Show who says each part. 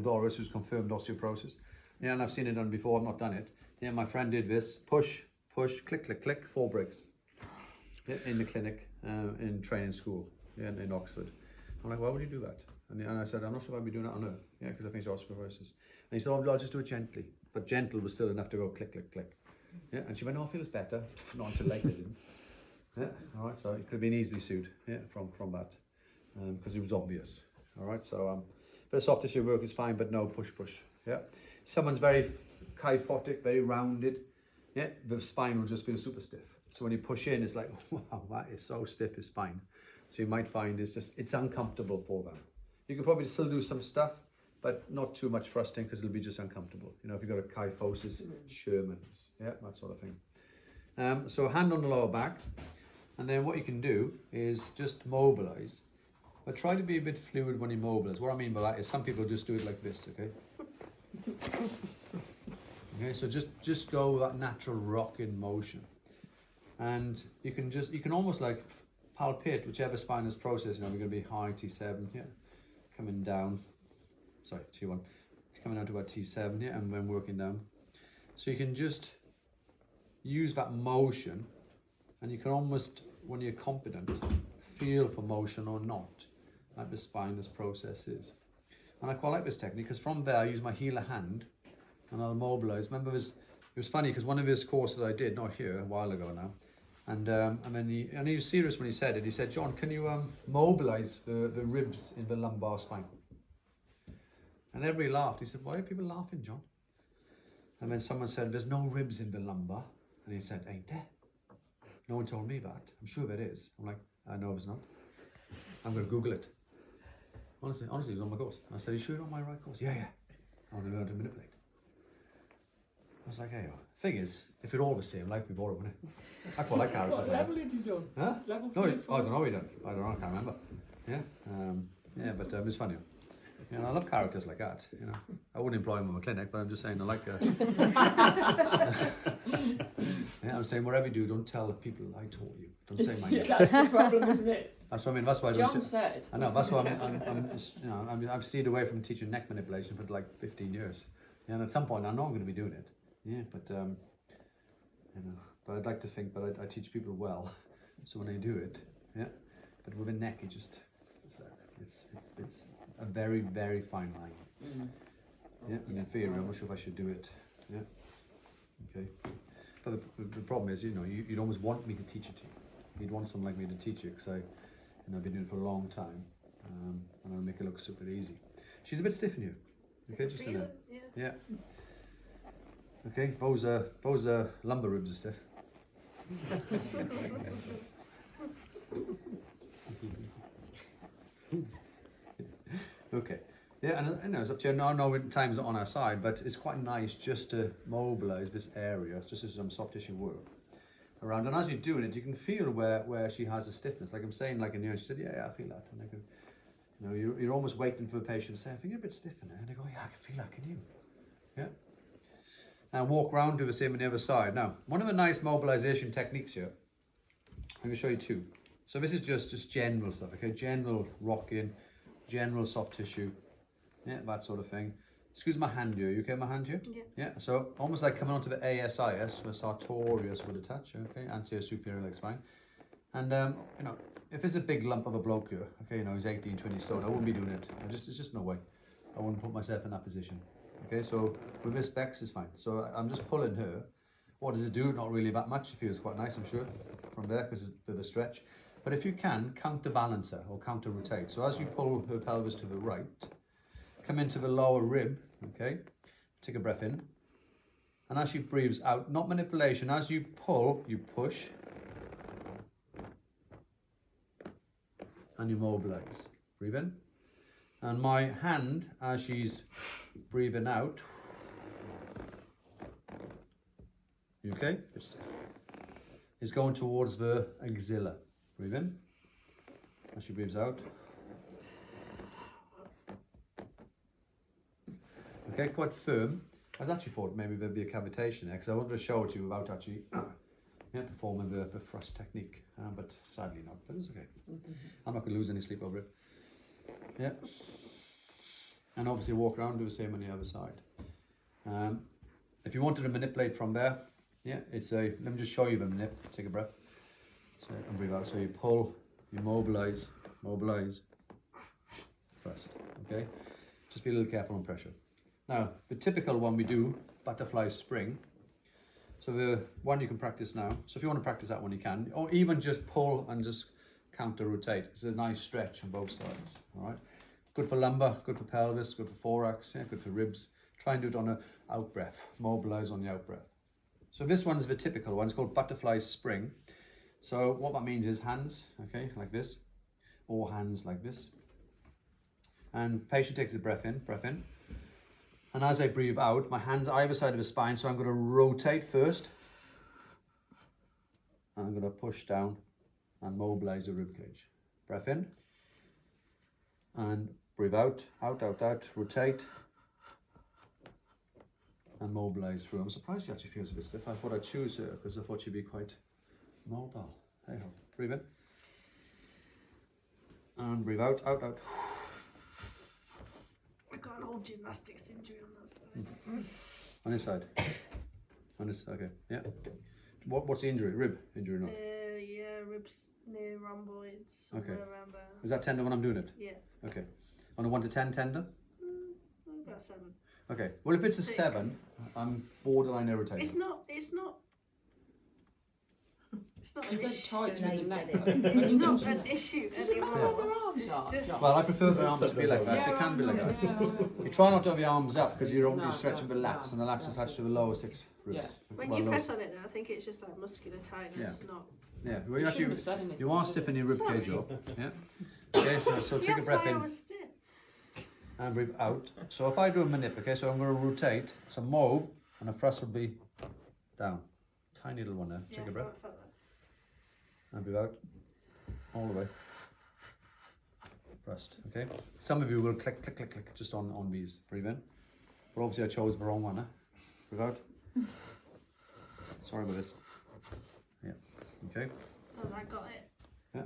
Speaker 1: Doris, who's confirmed osteoporosis. Yeah, and I've seen it done before. I've not done it. Yeah, my friend did this. Push, push, click, click, click. 4 breaks. Yeah, in the clinic, in training school, yeah, in Oxford. I'm like, why would you do that? And I said, I'm not sure if I'd be doing that on her. Yeah, because I think it's osteoporosis. And he said, oh, I'll just do it gently. But gentle was still enough to go click, click, click. Yeah, and she went, oh, I feel it's better. Not until later, didn't. Yeah, all right, so it could have been easily sued, yeah, from that, because it was obvious. All right, so bit of soft tissue work is fine, but no push, push. Yeah, someone's very kyphotic, very rounded. Yeah, the spine will just feel super stiff. So when you push in, it's like, wow, that is so stiff, his spine. So you might find it's uncomfortable for them. You can probably still do some stuff, but not too much thrusting because it'll be just uncomfortable. You know, if you've got a kyphosis, Sherman's, yeah, that sort of thing. So hand on the lower back, and then what you can do is just mobilize, but try to be a bit fluid when you mobilize. What I mean by that is some people just do it like this, okay? Okay, so just go with that natural rocking motion. And you can almost like palpate whichever spinous process, you know, we're going to be high T7 here, coming down, sorry, T1, coming down to about T7 here, and then working down. So you can just use that motion, and you can almost, when you're competent, feel for motion or not, like the spinous process is. And I quite like this technique, because from there I use my healer hand, and I'll mobilize. Remember, it was funny, because one of his courses I did, not here, a while ago now, and then he was serious when he said it. He said, John, can you mobilize the ribs in the lumbar spine? And everybody laughed. He said, why are people laughing, John? And then someone said, there's no ribs in the lumbar. And he said, ain't there? No one told me that. I'm sure there is. I'm like, I know there's not. I'm going to Google it. Honestly, it was on my course. I said, are you sure you're on my right course? Yeah. I want to learn to manipulate. I was like, hey, thing is, if it all the same, life would be boring, wouldn't it? I quite like characters.
Speaker 2: What level did you do?
Speaker 1: Huh?
Speaker 2: Level
Speaker 1: No,
Speaker 2: 3,
Speaker 1: I don't know. I don't know. I can't remember. Yeah, but it was funny. You know, I love characters like that. You know, I wouldn't employ them in my clinic, but I'm just saying I like. Yeah, I'm saying whatever you do, don't tell people I taught you. Don't say my name.
Speaker 2: Yeah, that's the problem, isn't it?
Speaker 1: That's what I mean. That's why I
Speaker 2: John
Speaker 1: don't.
Speaker 2: said.
Speaker 1: I know. That's why I've stayed away from teaching neck manipulation for like 15 years. Yeah, and at some point I know I'm going to be doing it. Yeah, but you know, but I'd like to think that I teach people well, so when I do it, yeah. But with a neck, it's a very, very fine line. Yeah, and in theory, I'm not sure if I should do it. Yeah. Okay. But the problem is, you know, you'd almost want me to teach it to you. You'd want someone like me to teach it, because I've been doing it for a long time, and I'll make it look super easy. She's a bit stiff in here. Okay, just in there. Yeah. Okay, those lumbar ribs are stiff. Okay. Yeah, and I know it's up to you. I know time's not on our side, but it's quite nice just to mobilize this area, just as some soft tissue work around. And as you're doing it, you can feel where she has a stiffness. Like I'm saying, like in here, she said, yeah, I feel that. And I can, you know, you're almost waiting for the patient to say, I think you're a bit stiff in there. And they go, yeah, I can feel that, can you? Yeah. And walk around, do the same on the other side. Now, one of the nice mobilization techniques here, I'm going to show you two. So this is just general stuff, okay? General rocking, general soft tissue, yeah, that sort of thing. Excuse my hand here, you okay, my hand here?
Speaker 3: Yeah.
Speaker 1: Yeah, so almost like coming onto the ASIS, where sartorius would attach, okay? Anterior superior leg spine. And, you know, if it's a big lump of a bloke here, okay, you know, he's 18, 20 stone, I wouldn't be doing it. It's just no way. I wouldn't put myself in that position. Okay, so with this specs is fine. So I'm just pulling her. What does it do? Not really that much. It feels quite nice, I'm sure, from there, because it's a bit of a stretch. But if you can, counterbalance her or counter rotate. So as you pull her pelvis to the right, come into the lower rib, okay? Take a breath in. And as she breathes out, not manipulation, as you pull, you push. And you mobilize. Breathe in. And my hand, as she's breathing out, you okay? Good stuff. Is going towards the axilla. Breathe in. As she breathes out. Okay, quite firm. I was actually thought maybe there'd be a cavitation there, because I wanted to show it to you without actually performing the thrust technique, but sadly not. But it's okay. I'm not going to lose any sleep over it. Yeah. And obviously walk around, do the same on the other side. If you wanted to manipulate from there, yeah, it's a, let me just show you the manip, take a breath. So, and breathe out. So you pull, you mobilize, first, okay? Just be a little careful on pressure. Now, the typical one we do, butterfly spring. So the one you can practice now. So if you want to practice that one, you can. Or even just pull and just counter rotate. It's a nice stretch on both sides, all right? Good for lumbar, good for pelvis, good for thorax, yeah, good for ribs. Try and do it on an out breath, mobilize on the out breath. So this one is the typical one, it's called butterfly spring. So what that means is hands, okay, like this, or hands like this. And patient takes a breath in. And as I breathe out, my hands are either side of the spine, so I'm going to rotate first. And I'm going to push down and mobilize the rib cage. Breath in. And breathe out, out, rotate. And mobilize through. I'm surprised she actually feels a bit stiff. I thought I'd choose her because I thought she'd be quite mobile. Hey ho. Breathe in. And breathe out, out.
Speaker 2: I got an old gymnastics injury on that side.
Speaker 1: On this side. On this, okay, yeah. What's the injury? Rib injury, no?
Speaker 2: Yeah, ribs near rhomboids.
Speaker 1: Okay.
Speaker 2: Around there.
Speaker 1: Is that tender when I'm doing it?
Speaker 2: Yeah.
Speaker 1: Okay. On a 1 to 10 tender?
Speaker 2: About 7.
Speaker 1: Okay. Well, if it's a
Speaker 2: 6.
Speaker 1: 7, I'm borderline irritated.
Speaker 2: It's not an
Speaker 3: It's
Speaker 2: issue.
Speaker 3: just tight through the neck.
Speaker 2: It's not an issue
Speaker 3: Does it matter
Speaker 2: anymore.
Speaker 3: where their arms
Speaker 2: It's
Speaker 3: are?
Speaker 2: just-
Speaker 1: Well, I prefer the arms to be like that. They can be like that. You try not to have your arms up because you're only
Speaker 3: No,
Speaker 1: stretching the lats, and the lats attached to the lower 6 ribs.
Speaker 2: When
Speaker 1: Well,
Speaker 2: you
Speaker 1: lower
Speaker 2: press on it, though, I think it's just like muscular tightness, not.
Speaker 1: Yeah, well, you
Speaker 3: You shouldn't
Speaker 1: actually
Speaker 3: have said anything,
Speaker 1: you are
Speaker 3: should
Speaker 1: stiffening your rib
Speaker 2: Sorry.
Speaker 1: cage up. Yeah. Okay, so take a
Speaker 2: That's
Speaker 1: breath
Speaker 2: why I
Speaker 1: in
Speaker 2: was stiff.
Speaker 1: and breathe out. So if I do a manip, okay, so I'm going to rotate, so mob, and the thrust will be down. Tiny little one there.
Speaker 2: Yeah,
Speaker 1: Take a
Speaker 2: I
Speaker 1: breath
Speaker 2: felt that.
Speaker 1: and breathe out all the way. Thrust. Okay. Some of you will click just on these. Breathe in. But obviously I chose the wrong one. Breathe out. Sorry about this. Yeah. Okay.
Speaker 2: Oh, I got it.
Speaker 1: Yeah.